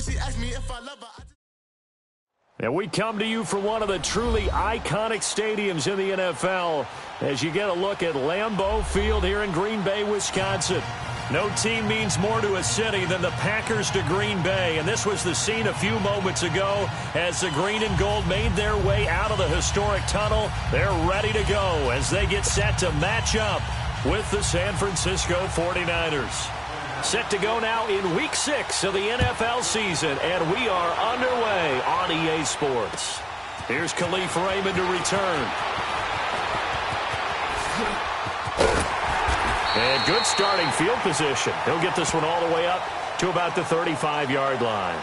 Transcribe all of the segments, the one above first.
she asked me if I love her. And we come to you from one of the truly iconic stadiums in the NFL as you get a look at Lambeau Field here in Green Bay, Wisconsin. No team means more to a city than the Packers to Green Bay, and this was the scene a few moments ago as the green and gold made their way out of the historic tunnel. They're ready to go as they get set to match up with the San Francisco 49ers. Set to go now in Week 6 of the NFL season, and we are underway on EA Sports. Here's Khalif Raymond to return. And good starting field position. He'll get this one all the way up to about the 35-yard line.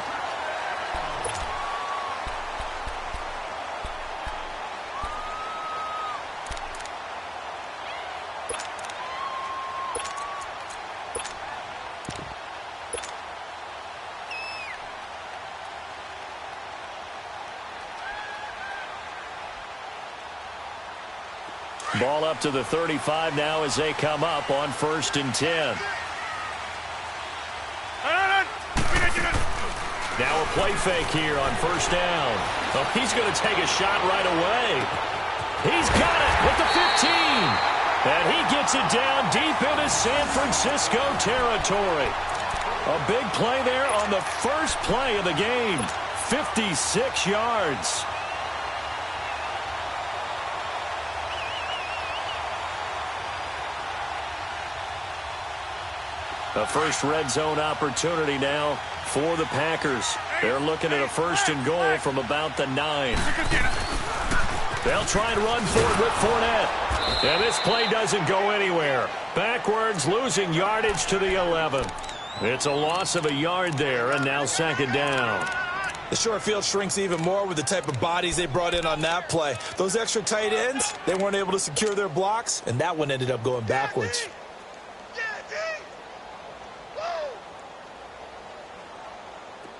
Ball up to the 35 now as they come up on 1st and 10. Now a play fake here on 1st down. Oh, he's going to take a shot right away. He's got it with the 15. And he gets it down deep into San Francisco territory. A big play there on the first play of the game. 56 yards. A first red zone opportunity now for the Packers. They're looking at a 1st and goal from about the 9. They'll try and run forward with Fournette. And this play doesn't go anywhere. Backwards, losing yardage to the 11. It's a loss of a yard there, and now 2nd down. The short field shrinks even more with the type of bodies they brought in on that play. Those extra tight ends, they weren't able to secure their blocks, and that one ended up going backwards.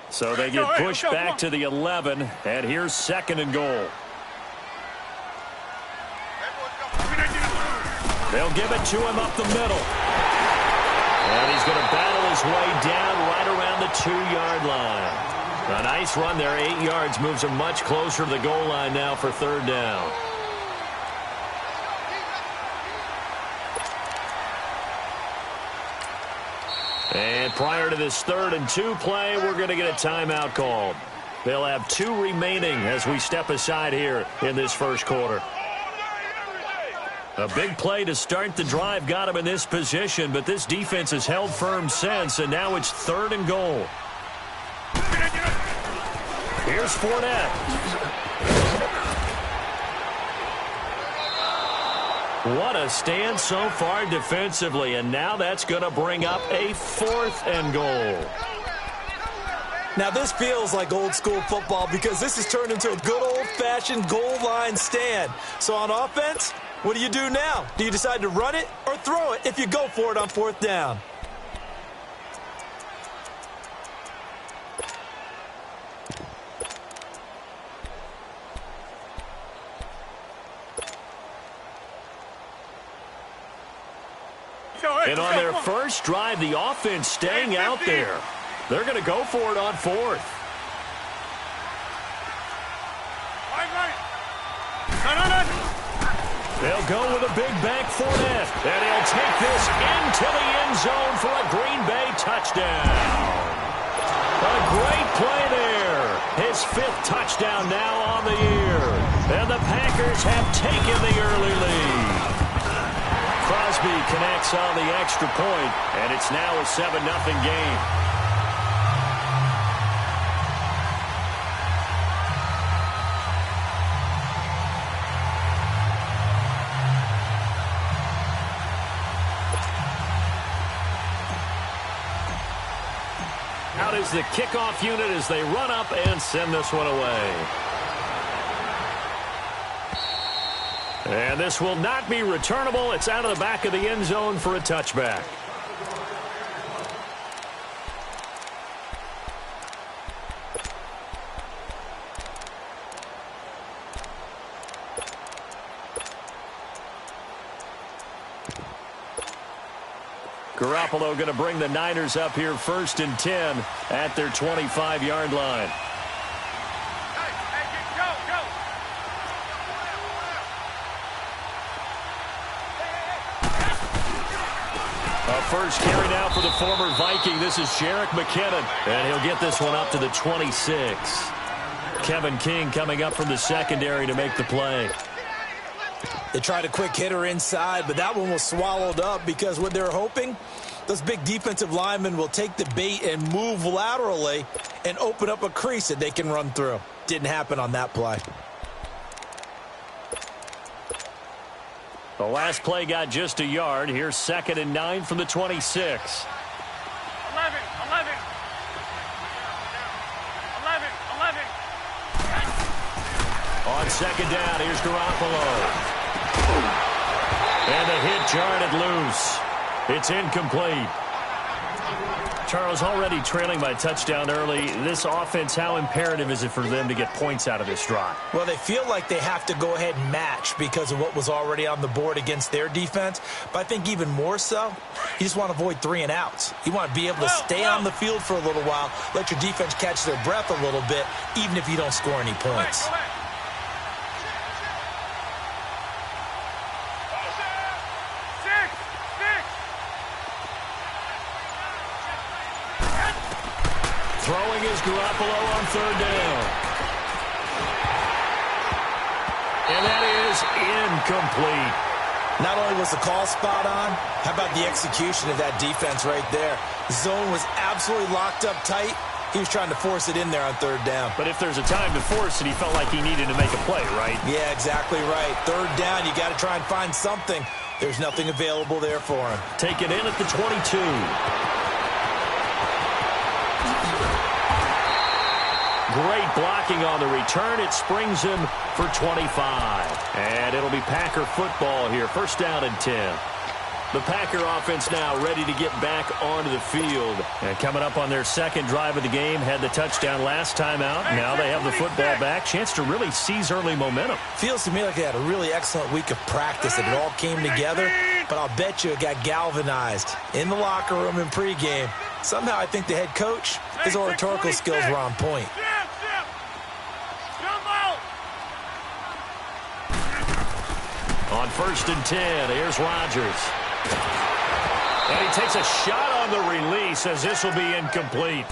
So they get pushed back to the 11, and here's 2nd and goal. They'll give it to him up the middle. And he's going to battle his way down right around the 2-yard line. A nice run there, 8 yards, moves him much closer to the goal line now for 3rd down. And prior to this 3rd and 2 play, we're going to get a timeout called. They'll have 2 remaining as we step aside here in this first quarter. A big play to start the drive got him in this position, but this defense has held firm since, and now it's 3rd and goal. Here's Fournette. What a stand so far defensively, and now that's going to bring up a 4th and goal. Now this feels like old school football because this has turned into a good old-fashioned goal line stand. So on offense, what do you do now? Do you decide to run it or throw it if you go for it on 4th down? And on their first drive, the offense staying out there. They're going to go for it on 4th. They'll go with a big bank Fournette. And he'll take this into the end zone for a Green Bay touchdown. A great play there. His 5th touchdown now on the year. And the Packers have taken the early lead. Crosby connects on the extra point, and it's now a 7-0 game. Out is the kickoff unit as they run up and send this one away. And this will not be returnable. It's out of the back of the end zone for a touchback. Garoppolo going to bring the Niners up here 1st and 10 at their 25-yard line. A first carry now for the former Viking. This is Jerick McKinnon, and he'll get this one up to the 26. Kevin King coming up from the secondary to make the play. They tried a quick hitter inside, but that one was swallowed up because what they're hoping, those big defensive linemen will take the bait and move laterally and open up a crease that they can run through. Didn't happen on that play. The last play got just a yard. Here's 2nd and 9 from the 26. 11. On 2nd down, here's Garoppolo. And the hit jarred it loose. It's incomplete. Charles, already trailing by a touchdown early. This offense, how imperative is it for them to get points out of this drive? Well, they feel like they have to go ahead and match because of what was already on the board against their defense. But I think even more so, you just want to avoid 3 and outs. You want to be able to stay on the field for a little while, let your defense catch their breath a little bit, even if you don't score any points. Throwing is Garoppolo on 3rd down. And that is incomplete. Not only was the call spot on, how about the execution of that defense right there? The zone was absolutely locked up tight. He was trying to force it in there on 3rd down. But if there's a time to force it, he felt like he needed to make a play, right? Yeah, exactly right. 3rd down, you got to try and find something. There's nothing available there for him. Take it in at the 22. Great blocking on the return. It springs him for 25. And it'll be Packer football here. 1st down and 10. The Packer offense now ready to get back onto the field. And coming up on their 2nd drive of the game, had the touchdown last time out. Now they have the football back. Chance to really seize early momentum. Feels to me like they had a really excellent week of practice. It all came together. But I'll bet you it got galvanized in the locker room in pregame. Somehow I think the head coach, his oratorical skills were on point. On 1st and 10, here's Rodgers. And he takes a shot on the release as this will be incomplete.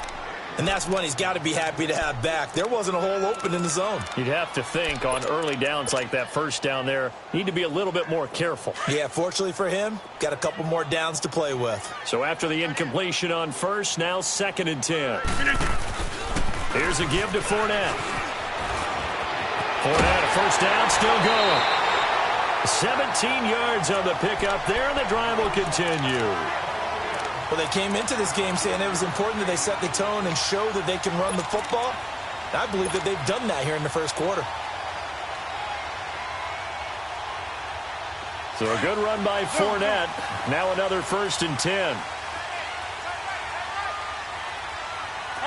And that's one he's got to be happy to have back. There wasn't a hole open in the zone. You'd have to think on early downs like that 1st down there, need to be a little bit more careful. Yeah, fortunately for him, got a couple more downs to play with. So after the incompletion on 1st, now 2nd and 10. Here's a give to Fournette. Fournette, a 1st down, still going. 17 yards on the pickup there, and the drive will continue. Well, they came into this game saying it was important that they set the tone and show that they can run the football. I believe that they've done that here in the 1st quarter. So a good run by Fournette. Now another 1st and 10.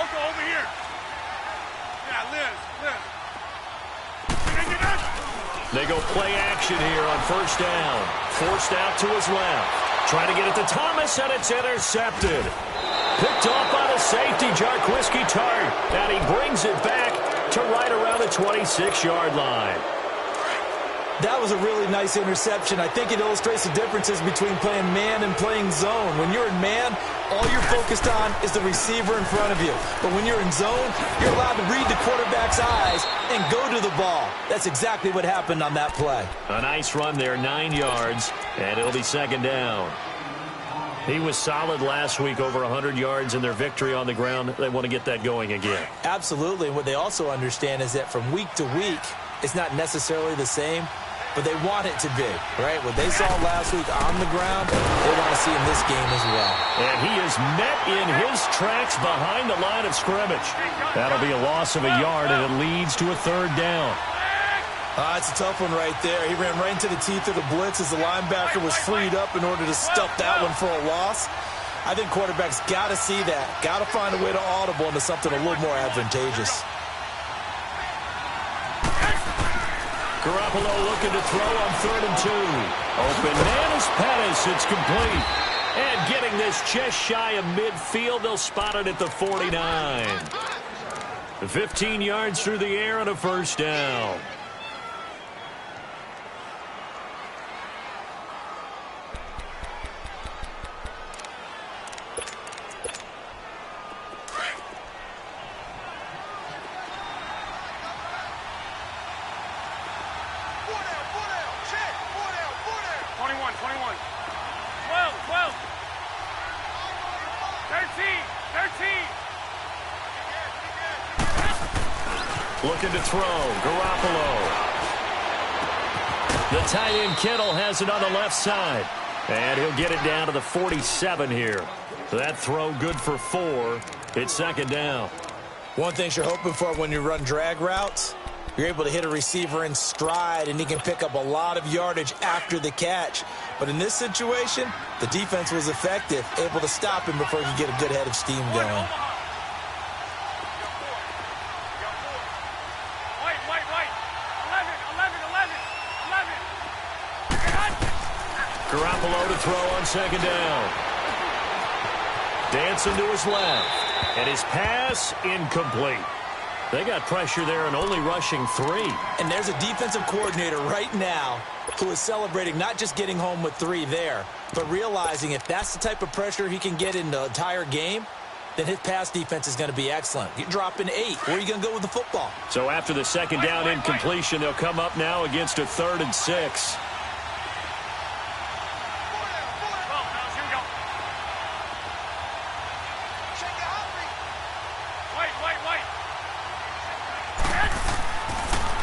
Over here. Yeah, Liz. They go play action here on 1st down. Forced out to his left. Trying to get it to Thomas, and it's intercepted. Picked off by the safety, Jarquiski Tart. And he brings it back to right around the 26-yard line. That was a really nice interception. I think it illustrates the differences between playing man and playing zone. When you're in man, all you're focused on is the receiver in front of you. But when you're in zone, you're allowed to read the quarterback's eyes and go to the ball. That's exactly what happened on that play. A nice run there, 9 yards, and it'll be 2nd down. He was solid last week, over 100 yards in their victory on the ground. They want to get that going again. Absolutely. And what they also understand is that from week to week, it's not necessarily the same, but they want it to be, right? What they saw last week on the ground, they want to see in this game as well. And he is met in his tracks behind the line of scrimmage. That'll be a loss of a yard, and it leads to a 3rd down. It's a tough one right there. He ran right into the teeth of the blitz as the linebacker was freed up in order to stuff that one for a loss. I think quarterbacks got to see that. Got to find a way to audible into something a little more advantageous. Garoppolo looking to throw on 3rd and 2. Open man is Pettis. It's complete. And getting this just shy of midfield, they'll spot it at the 49. 15 yards through the air and a first down. Looking to throw, Garoppolo. The tight end Kittle has it on the left side. And he'll get it down to the 47 here. So that throw good for 4. It's second down. One thing you're hoping for when you run drag routes, you're able to hit a receiver in stride, and he can pick up a lot of yardage after the catch. But in this situation, the defense was effective, able to stop him before he could get a good head of steam going. Garoppolo to throw on second down. Dancing to his left. And his pass incomplete. They got pressure there and only rushing 3. And there's a defensive coordinator right now who is celebrating not just getting home with 3 there, but realizing if that's the type of pressure he can get in the entire game, then his pass defense is going to be excellent. You drop in 8. Where are you going to go with the football? So after the second down incompletion, they'll come up now against a 3rd and 6.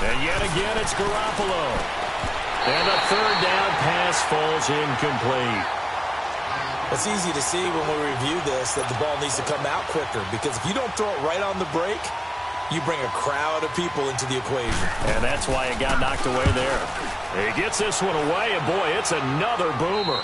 And yet again, it's Garoppolo. And a 3rd down pass falls incomplete. It's easy to see when we review this that the ball needs to come out quicker, because if you don't throw it right on the break, you bring a crowd of people into the equation. And that's why it got knocked away there. He gets this one away, and boy, it's another boomer.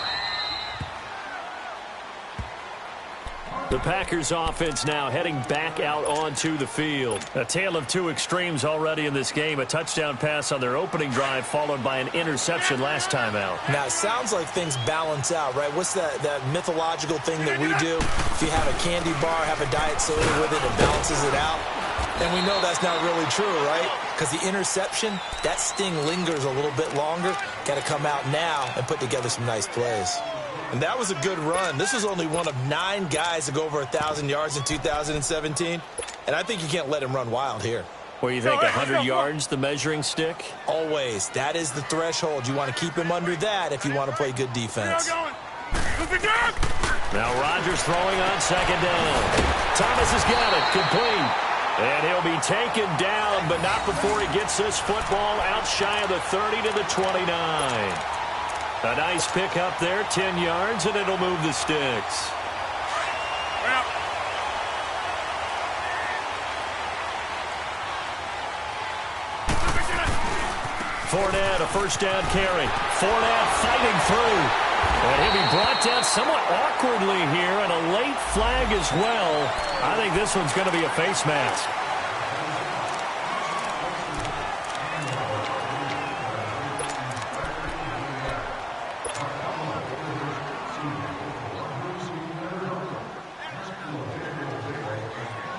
The Packers offense now heading back out onto the field. A tale of 2 extremes already in this game. A touchdown pass on their opening drive followed by an interception last time out. Now, it sounds like things balance out, right? What's that mythological thing that we do? If you have a candy bar, have a diet soda with it, it balances it out. And we know that's not really true, right? Because the interception, that sting lingers a little bit longer. Got to come out now and put together some nice plays. And that was a good run. This was only one of 9 guys to go over 1,000 yards in 2017. And I think you can't let him run wild here. What do you think, 100 yards, the measuring stick? Always. That is the threshold. You want to keep him under that if you want to play good defense. Now Rodgers throwing on second down. Thomas has got it. Complete. And he'll be taken down, but not before he gets this football out shy of the 30 to the 29. A nice pick up there, 10 yards, and it'll move the sticks. Fournette, a first down carry. Fournette fighting through. And he'll be brought down somewhat awkwardly here, and a late flag as well. I think this one's going to be a face mask.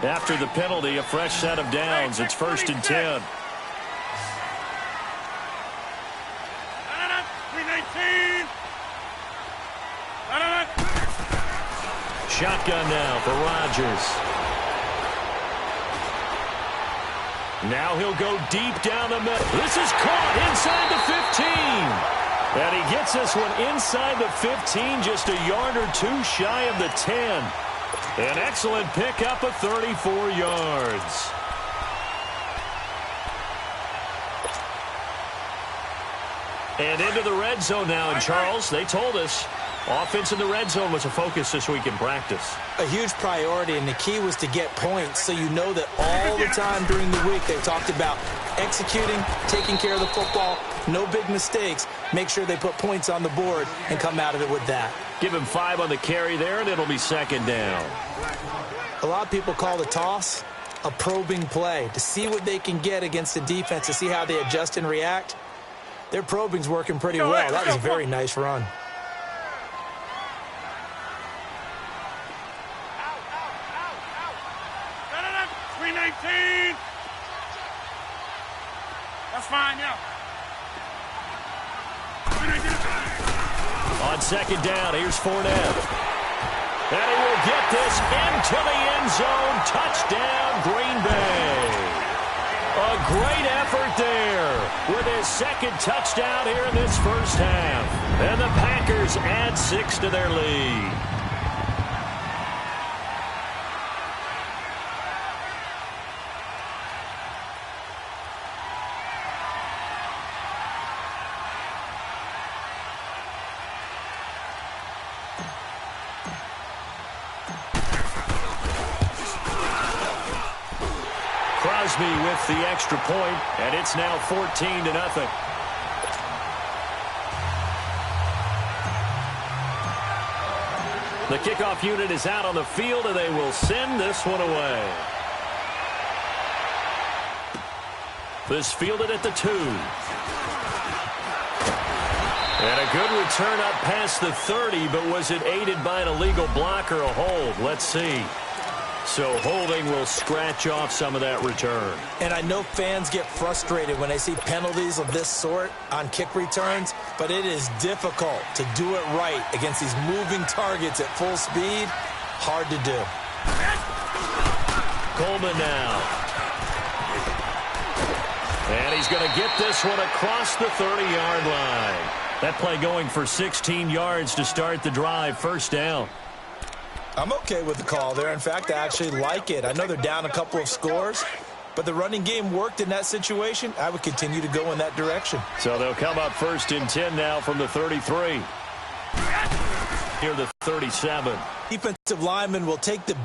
After the penalty, a fresh set of downs. It's 1st and 10. Shotgun now for Rodgers. Now he'll go deep down the middle. This is caught inside the 15. And he gets this one inside the 15, just a yard or 2 shy of the 10. An excellent pickup of 34 yards. And into the red zone now. And Charles, they told us offense in the red zone was a focus this week in practice. A huge priority, and the key was to get points, so you know that all the time during the week they talked about executing, taking care of the football, no big mistakes, make sure they put points on the board and come out of it with that. Give him 5 on the carry there, and it'll be second down. A lot of people call the toss a probing play, to see what they can get against the defense, to see how they adjust and react. Their probing's working pretty well. That was a very nice run. 319. That's fine, yeah. On second down, here's Fournette. And he will get this into the end zone. Touchdown, Green Bay. A great effort there with his second touchdown here in this first half. And the Packers add 6 to their lead. Crosby with the extra point, and it's now 14-0. The kickoff unit is out on the field, and they will send this one away. This fielded at the 2. And a good return up past the 30, but was it aided by an illegal block or a hold? Let's see. So holding will scratch off some of that return. And I know fans get frustrated when they see penalties of this sort on kick returns, but it is difficult to do it right against these moving targets at full speed. Hard to do. Coleman now. And he's going to get this one across the 30-yard line. That play going for 16 yards to start the drive. First down. I'm okay with the call there. In fact, I actually like it. I know they're down a couple of scores, but the running game worked in that situation. I would continue to go in that direction. So they'll come up 1st and 10 now from the 33. Here the 37. Defensive lineman will take the